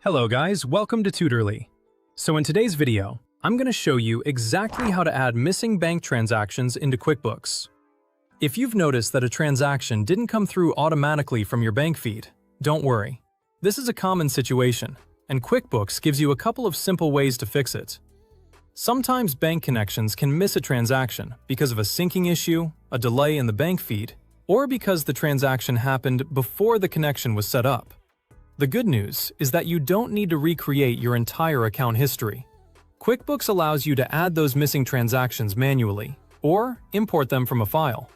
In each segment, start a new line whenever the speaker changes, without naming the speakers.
Hello guys, welcome to Tutorly. So in today's video, I'm going to show you exactly how to add missing bank transactions into QuickBooks. If you've noticed that a transaction didn't come through automatically from your bank feed, don't worry. This is a common situation, and QuickBooks gives you a couple of simple ways to fix it. Sometimes bank connections can miss a transaction because of a syncing issue, a delay in the bank feed, or because the transaction happened before the connection was set up. The good news is that you don't need to recreate your entire account history. QuickBooks allows you to add those missing transactions manually, or import them from a file.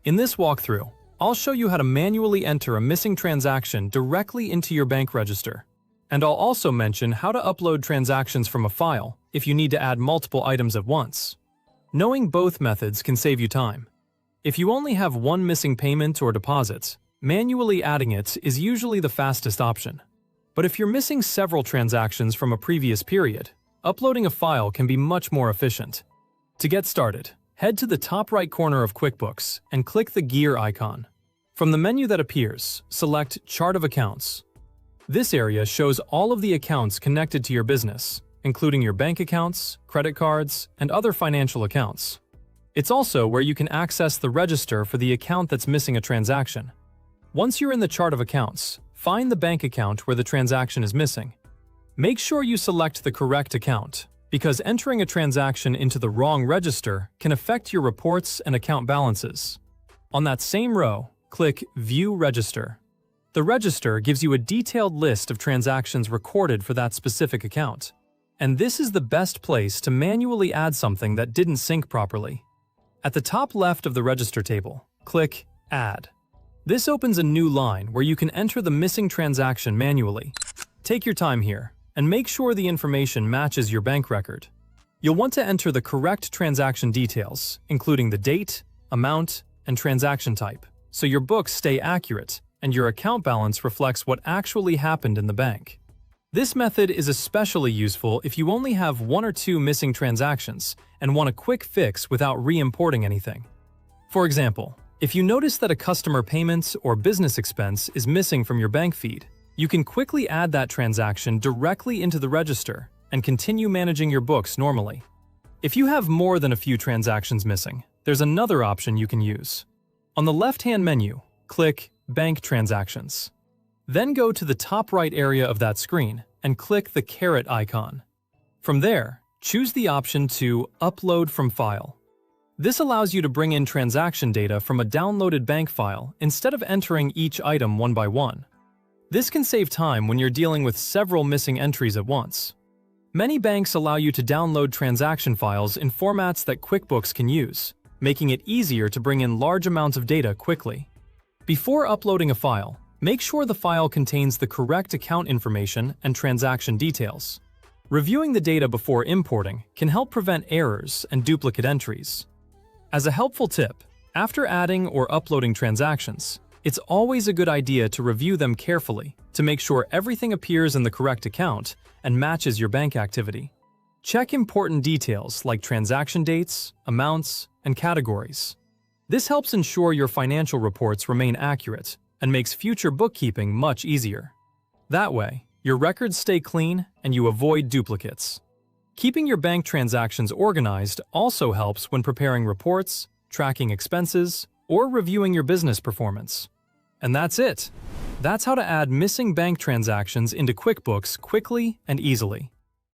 In this walkthrough, I'll show you how to manually enter a missing transaction directly into your bank register. And I'll also mention how to upload transactions from a file if you need to add multiple items at once. Knowing both methods can save you time. If you only have one missing payment or deposit, manually adding it is usually the fastest option. But if you're missing several transactions from a previous period, uploading a file can be much more efficient. To get started, head to the top right corner of QuickBooks and click the gear icon. From the menu that appears, select Chart of Accounts. This area shows all of the accounts connected to your business, including your bank accounts, credit cards, and other financial accounts. It's also where you can access the register for the account that's missing a transaction. Once you're in the chart of accounts, find the bank account where the transaction is missing. Make sure you select the correct account, because entering a transaction into the wrong register can affect your reports and account balances. On that same row, click View Register. The register gives you a detailed list of transactions recorded for that specific account. And this is the best place to manually add something that didn't sync properly. At the top left of the register table, click Add. This opens a new line where you can enter the missing transaction manually. Take your time here, and make sure the information matches your bank record. You'll want to enter the correct transaction details, including the date, amount, and transaction type, so your books stay accurate and your account balance reflects what actually happened in the bank. This method is especially useful if you only have one or two missing transactions and want a quick fix without re-importing anything. For example, if you notice that a customer payment or business expense is missing from your bank feed, you can quickly add that transaction directly into the register and continue managing your books normally. If you have more than a few transactions missing, there's another option you can use. On the left-hand menu, click Bank Transactions. Then go to the top right area of that screen and click the caret icon. From there, choose the option to Upload from File. This allows you to bring in transaction data from a downloaded bank file instead of entering each item one by one. This can save time when you're dealing with several missing entries at once. Many banks allow you to download transaction files in formats that QuickBooks can use, making it easier to bring in large amounts of data quickly. Before uploading a file, make sure the file contains the correct account information and transaction details. Reviewing the data before importing can help prevent errors and duplicate entries. As a helpful tip, after adding or uploading transactions, it's always a good idea to review them carefully to make sure everything appears in the correct account and matches your bank activity. Check important details like transaction dates, amounts, and categories. This helps ensure your financial reports remain accurate and makes future bookkeeping much easier. That way, your records stay clean and you avoid duplicates. Keeping your bank transactions organized also helps when preparing reports, tracking expenses, or reviewing your business performance. And that's it. That's how to add missing bank transactions into QuickBooks quickly and easily.